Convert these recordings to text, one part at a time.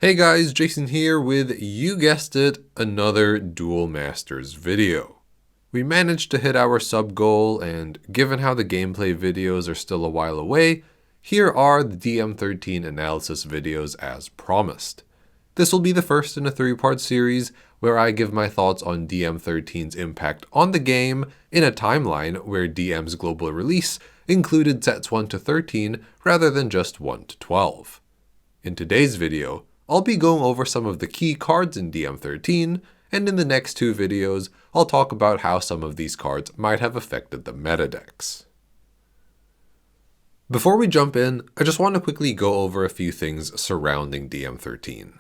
Hey guys, Jason here with, you guessed it, another Duel Masters video. We managed to hit our sub goal, and given how the gameplay videos are still a while away, here are the DM-13 analysis videos as promised. This will be the first in a 3-part series where I give my thoughts on DM-13's impact on the game in a timeline where DM's global release included sets 1 to 13 rather than just 1 to 12. In today's video, I'll be going over some of the key cards in DM-13, and in the next 2 videos, I'll talk about how some of these cards might have affected the meta decks. Before we jump in, I just want to quickly go over a few things surrounding DM-13.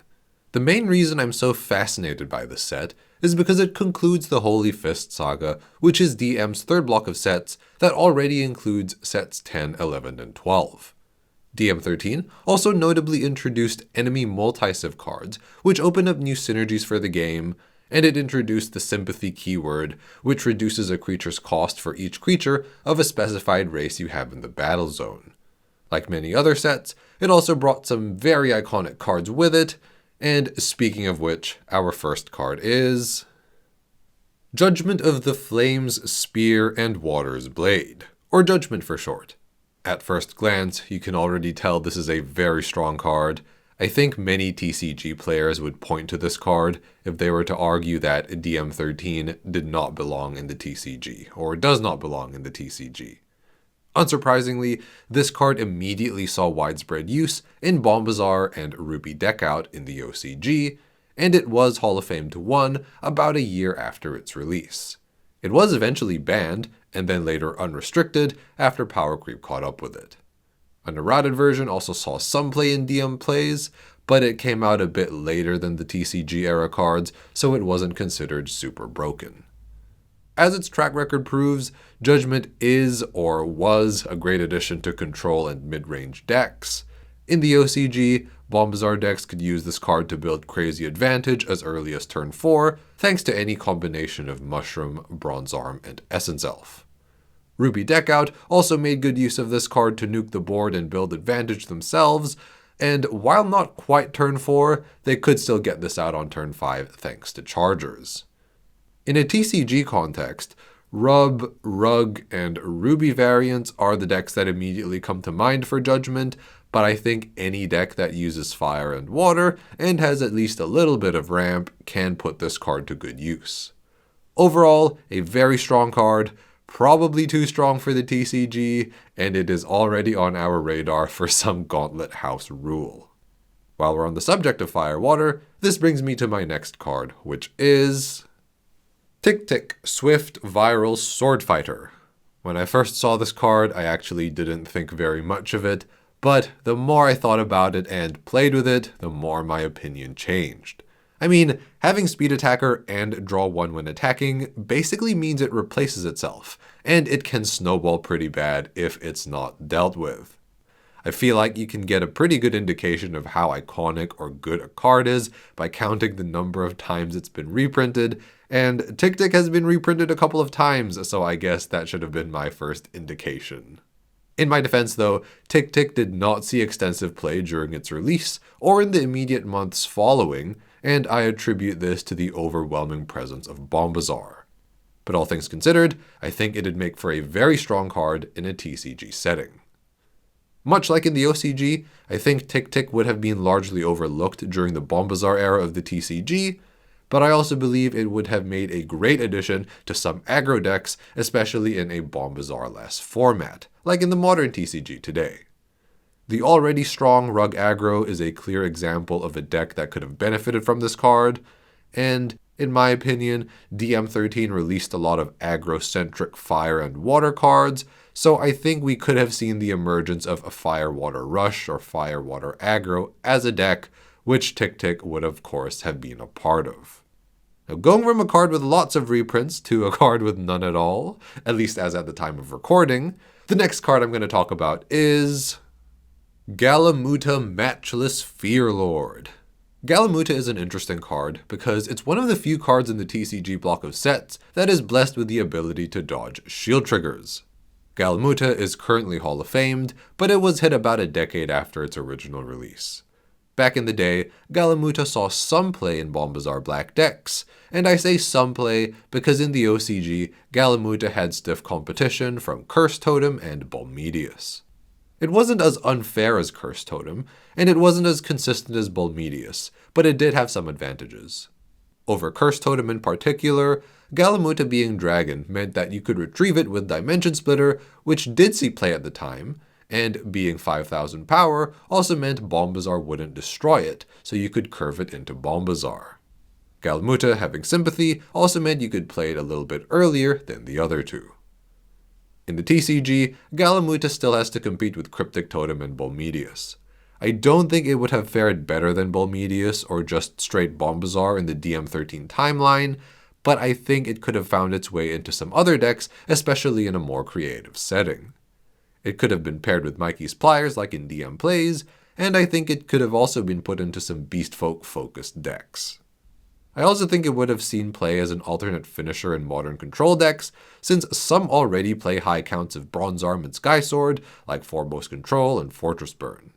The main reason I'm so fascinated by this set is because it concludes the Holy Fist Saga, which is DM's third block of sets that already includes sets 10, 11, and 12. DM-13 also notably introduced enemy multi-civ cards, which open up new synergies for the game, and it introduced the sympathy keyword, which reduces a creature's cost for each creature of a specified race you have in the battle zone. Like many other sets, it also brought some very iconic cards with it, and speaking of which, our first card is Judgment of the Flames, Spear, and Water's Blade, or Judgment for short. At first glance, you can already tell this is a very strong card. I think many TCG players would point to this card if they were to argue that DM-13 did not belong in the TCG, or does not belong in the TCG. Unsurprisingly, this card immediately saw widespread use in Bombazar and Ruby Deckout in the OCG, and it was Hall of Famed 1 about a year after its release. It was eventually banned, and then later unrestricted after power creep caught up with it. An errated version also saw some play in DM Plays, but it came out a bit later than the TCG era cards, so it wasn't considered super broken. As its track record proves, Judgment is or was a great addition to control and mid-range decks. In the OCG, Bombazar decks could use this card to build crazy advantage as early as turn 4, thanks to any combination of Mushroom, Bronze Arm, and Essence Elf. Ruby Deckout also made good use of this card to nuke the board and build advantage themselves, and while not quite turn 4, they could still get this out on turn 5 thanks to Chargers. In a TCG context, Rub, Rug, and Ruby variants are the decks that immediately come to mind for Judgment, but I think any deck that uses fire and water and has at least a little bit of ramp can put this card to good use. Overall, a very strong card, probably too strong for the TCG, and it is already on our radar for some Gauntlet House rule. While we're on the subject of fire-water, this brings me to my next card, which is Tick Tick, Swift Viral Sword Fighter. When I first saw this card, I actually didn't think very much of it, but the more I thought about it and played with it, the more my opinion changed. I mean, having Speed Attacker and Draw 1 when attacking basically means it replaces itself, and it can snowball pretty bad if it's not dealt with. I feel like you can get a pretty good indication of how iconic or good a card is by counting the number of times it's been reprinted, and Tick Tick has been reprinted a couple of times, so I guess that should have been my first indication. In my defense though, Tick Tick did not see extensive play during its release or in the immediate months following, and I attribute this to the overwhelming presence of Bombazar. But all things considered, I think it'd make for a very strong card in a TCG setting. Much like in the OCG, I think Tick Tick would have been largely overlooked during the Bombazar era of the TCG, but I also believe it would have made a great addition to some aggro decks, especially in a Bombazar-less format, like in the modern TCG today. The already strong Rug aggro is a clear example of a deck that could have benefited from this card, and in my opinion, DM-13 released a lot of aggro-centric fire and water cards, so I think we could have seen the emergence of a Fire-Water Rush or Fire-Water aggro as a deck, which Tick Tick would of course have been a part of. Now, going from a card with lots of reprints to a card with none at all, at least as at the time of recording, the next card I'm going to talk about is Galamuta Matchless Fearlord. Galamuta is an interesting card because it's one of the few cards in the TCG block of sets that is blessed with the ability to dodge shield triggers. Galamuta is currently Hall of Famed, but it was hit about a decade after its original release. Back in the day, Galamuta saw some play in Bombazar Black decks, and I say some play because in the OCG, Galamuta had stiff competition from Curse Totem and Bolmedius. It wasn't as unfair as Curse Totem, and it wasn't as consistent as Bolmedius, but it did have some advantages. Over Curse Totem in particular, Galamuta being Dragon meant that you could retrieve it with Dimension Splitter, which did see play at the time, and being 5,000 power also meant Bombazar wouldn't destroy it, so you could curve it into Bombazar. Galamuta having Sympathy also meant you could play it a little bit earlier than the other two. In the TCG, Galamuta still has to compete with Cryptic Totem and Bolmedius. I don't think it would have fared better than Bolmedius or just straight Bombazar in the DM-13 timeline, but I think it could have found its way into some other decks, especially in a more creative setting. It could have been paired with Mikey's Pliers like in DM Plays, and I think it could have also been put into some Beast Folk-focused decks. I also think it would have seen play as an alternate finisher in modern control decks, since some already play high counts of Bronze Arm and Sky Sword, like Foremost Control and Fortress Burn.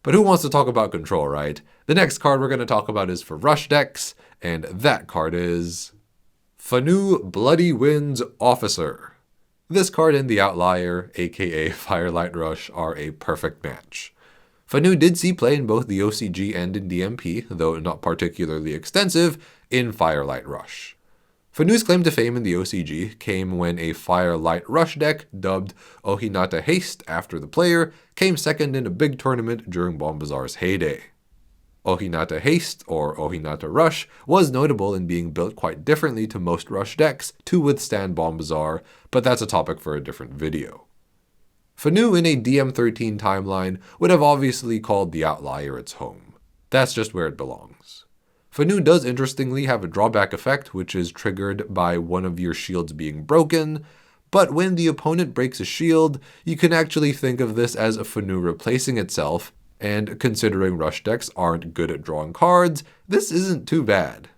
But who wants to talk about control, right? The next card we're going to talk about is for rush decks, and that card is Fanu Bloody Winds Officer. This card and the Outlier, aka Firelight Rush, are a perfect match. Fanu did see play in both the OCG and in DMP, though not particularly extensive, in Firelight Rush. Fanu's claim to fame in the OCG came when a Firelight Rush deck, dubbed Ohinata Haste after the player, came second in a big tournament during Bombazar's heyday. Ohinata Haste, or Ohinata Rush, was notable in being built quite differently to most Rush decks to withstand Bombazar, but that's a topic for a different video. Fanu in a DM-13 timeline would have obviously called the Outlier its home. That's just where it belongs. Fanu does interestingly have a drawback effect, which is triggered by one of your shields being broken, but when the opponent breaks a shield, you can actually think of this as a Fanu replacing itself, and considering rush decks aren't good at drawing cards, this isn't too bad.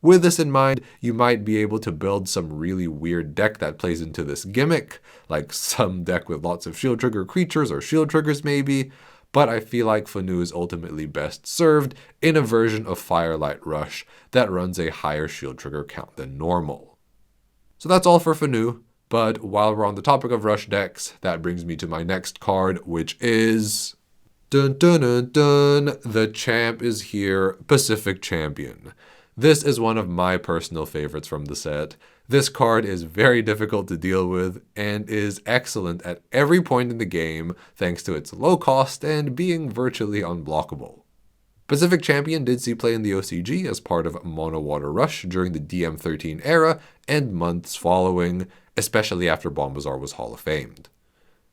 With this in mind, you might be able to build some really weird deck that plays into this gimmick, like some deck with lots of shield trigger creatures or shield triggers maybe, but I feel like Fanu is ultimately best served in a version of Firelight Rush that runs a higher shield trigger count than normal. So that's all for Fanu, but while we're on the topic of rush decks, that brings me to my next card, which is dun dun dun dun, the champ is here, Pacific Champion. This is one of my personal favorites from the set. This card is very difficult to deal with and is excellent at every point in the game thanks to its low cost and being virtually unblockable. Pacific Champion did see play in the OCG as part of Mono Water Rush during the DM-13 era and months following, especially after Bombazar was Hall of Famed.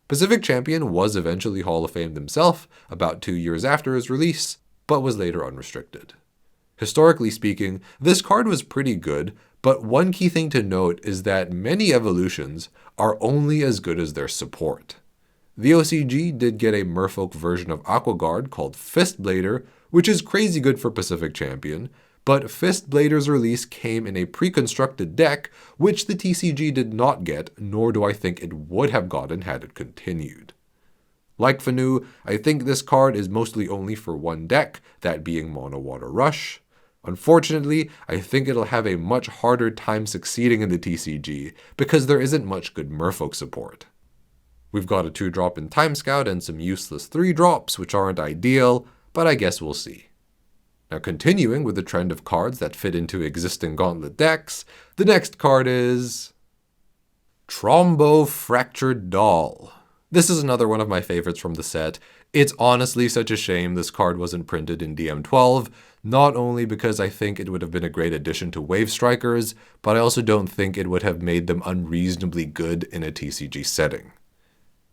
Pacific Champion was eventually Hall of Famed himself about 2 years after his release, but was later unrestricted. Historically speaking, this card was pretty good, but one key thing to note is that many evolutions are only as good as their support. The OCG did get a Merfolk version of Aquaguard called Fistblader, which is crazy good for Pacific Champion, but Fistblader's release came in a pre-constructed deck, which the TCG did not get, nor do I think it would have gotten had it continued. Like Fanu, I think this card is mostly only for one deck, that being Mono Water Rush. Unfortunately, I think it'll have a much harder time succeeding in the TCG, because there isn't much good Merfolk support. We've got a 2-drop in Time Scout and some useless 3-drops, which aren't ideal, but I guess we'll see. Now, continuing with the trend of cards that fit into existing Gauntlet decks, the next card is Trombo Fractured Doll. This is another one of my favorites from the set. It's honestly such a shame this card wasn't printed in DM-12, not only because I think it would have been a great addition to Wave Strikers, but I also don't think it would have made them unreasonably good in a TCG setting.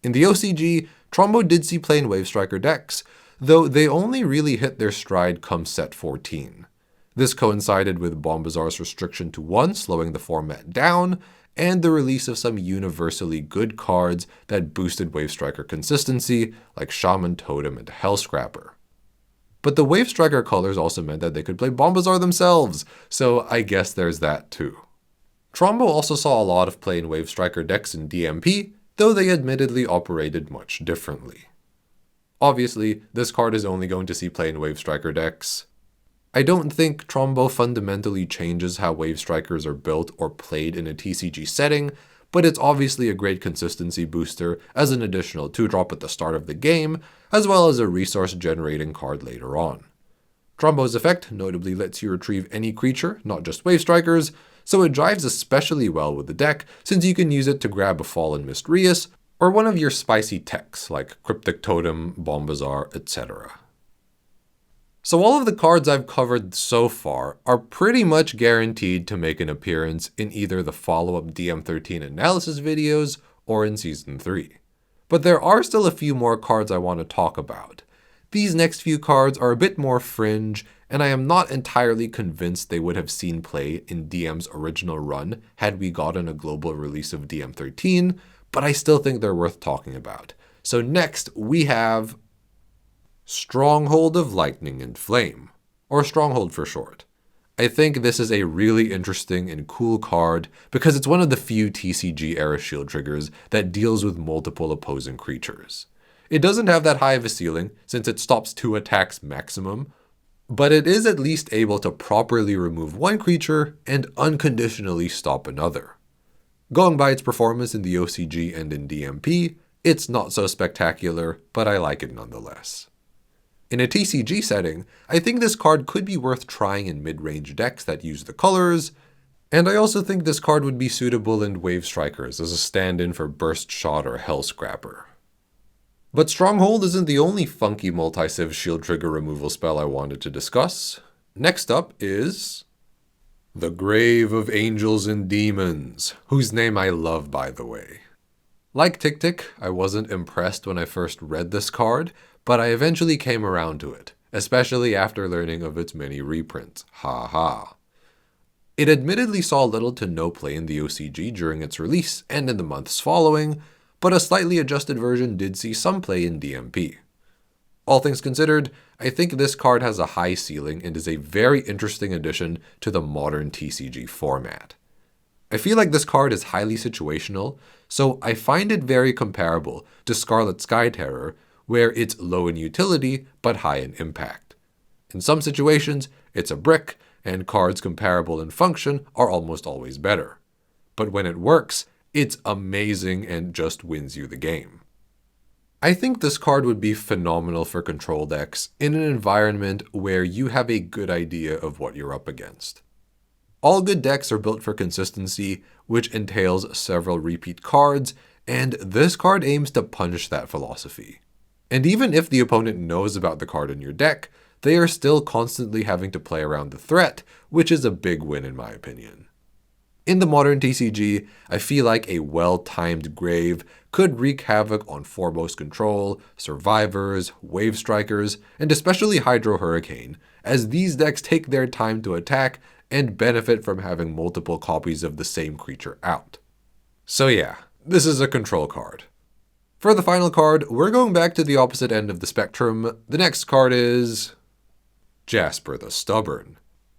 In the OCG, Trombo did see play in Wave Striker decks, though they only really hit their stride come set 14. This coincided with Bombazar's restriction to 1, slowing the format down, and the release of some universally good cards that boosted Wave Striker consistency, like Shaman Totem and Hellscrapper. But the Wave Striker colors also meant that they could play Bombazar themselves, so I guess there's that too. Trombo also saw a lot of play in Wave Striker decks in DMP, though they admittedly operated much differently. Obviously, this card is only going to see play in Wave Striker decks. I don't think Trombo fundamentally changes how Wave Strikers are built or played in a TCG setting, but it's obviously a great consistency booster as an additional 2-drop at the start of the game, as well as a resource generating card later on. Trombo's effect notably lets you retrieve any creature, not just Wave Strikers, so it drives especially well with the deck since you can use it to grab a Fallen Mistreus, or one of your spicy techs like Cryptic Totem, Bombazar, etc. So all of the cards I've covered so far are pretty much guaranteed to make an appearance in either the follow-up DM-13 analysis videos or in Season 3. But there are still a few more cards I want to talk about. These next few cards are a bit more fringe, and I am not entirely convinced they would have seen play in DM's original run had we gotten a global release of DM-13, but I still think they're worth talking about. So next, we have Stronghold of Lightning and Flame, or Stronghold for short. I think this is a really interesting and cool card because it's one of the few TCG-era shield triggers that deals with multiple opposing creatures. It doesn't have that high of a ceiling since it stops 2 attacks maximum, but it is at least able to properly remove one creature and unconditionally stop another. Going by its performance in the OCG and in DMP, it's not so spectacular, but I like it nonetheless. In a TCG setting, I think this card could be worth trying in mid-range decks that use the colors, and I also think this card would be suitable in Wave Strikers as a stand-in for Burst Shot or Hell Scrapper. But Stronghold isn't the only funky multi-civ shield trigger removal spell I wanted to discuss. Next up is the Grave of Angels and Demons, whose name I love, by the way. Like Tick Tick, I wasn't impressed when I first read this card, but I eventually came around to it, especially after learning of its many reprints. Ha ha. It admittedly saw little to no play in the OCG during its release and in the months following, but a slightly adjusted version did see some play in DMP. All things considered, I think this card has a high ceiling and is a very interesting addition to the modern TCG format. I feel like this card is highly situational, so I find it very comparable to Scarlet Sky Terror, where it's low in utility but high in impact. In some situations, it's a brick, and cards comparable in function are almost always better. But when it works, it's amazing and just wins you the game. I think this card would be phenomenal for control decks in an environment where you have a good idea of what you're up against. All good decks are built for consistency, which entails several repeat cards, and this card aims to punish that philosophy. And even if the opponent knows about the card in your deck, they are still constantly having to play around the threat, which is a big win in my opinion. In the modern TCG, I feel like a well-timed Grave could wreak havoc on Foremost Control, Survivors, Wave Strikers, and especially Hydro Hurricane, as these decks take their time to attack and benefit from having multiple copies of the same creature out. So yeah, this is a control card. For the final card, we're going back to the opposite end of the spectrum. The next card is Jasper the Stubborn.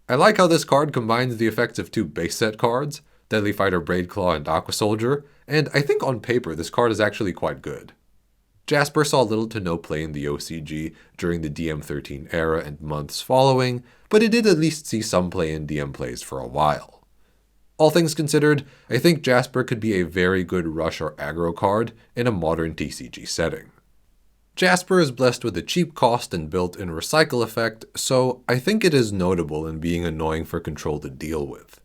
I like how this card combines the effects of 2 base set cards, Deadly Fighter Braidclaw and Aqua Soldier, and I think on paper this card is actually quite good. Jasper saw little to no play in the OCG during the DM-13 era and months following, but it did at least see some play in DM plays for a while. All things considered, I think Jasper could be a very good rush or aggro card in a modern TCG setting. Jasper is blessed with a cheap cost and built-in recycle effect, so I think it is notable in being annoying for control to deal with.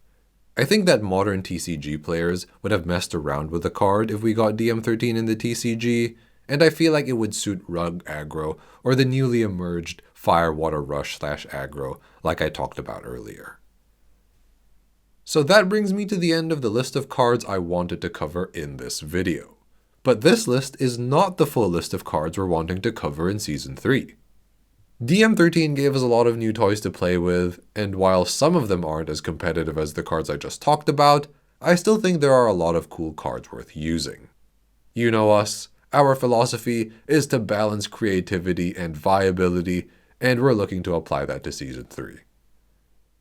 I think that modern TCG players would have messed around with the card if we got DM-13 in the TCG, and I feel like it would suit Rug aggro or the newly emerged Firewater Rush / aggro like I talked about earlier. So that brings me to the end of the list of cards I wanted to cover in this video. But this list is not the full list of cards we're wanting to cover in Season 3. DM-13 gave us a lot of new toys to play with, and while some of them aren't as competitive as the cards I just talked about, I still think there are a lot of cool cards worth using. You know us, our philosophy is to balance creativity and viability, and we're looking to apply that to Season 3.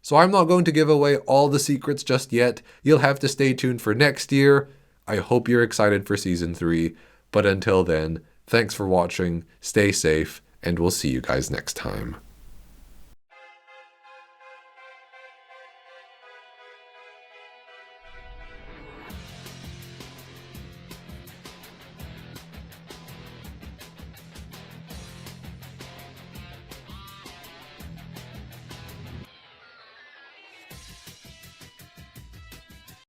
So I'm not going to give away all the secrets just yet. You'll have to stay tuned for next year. I hope you're excited for Season 3, but until then, Thanks for watching, stay safe, and we'll see you guys next time.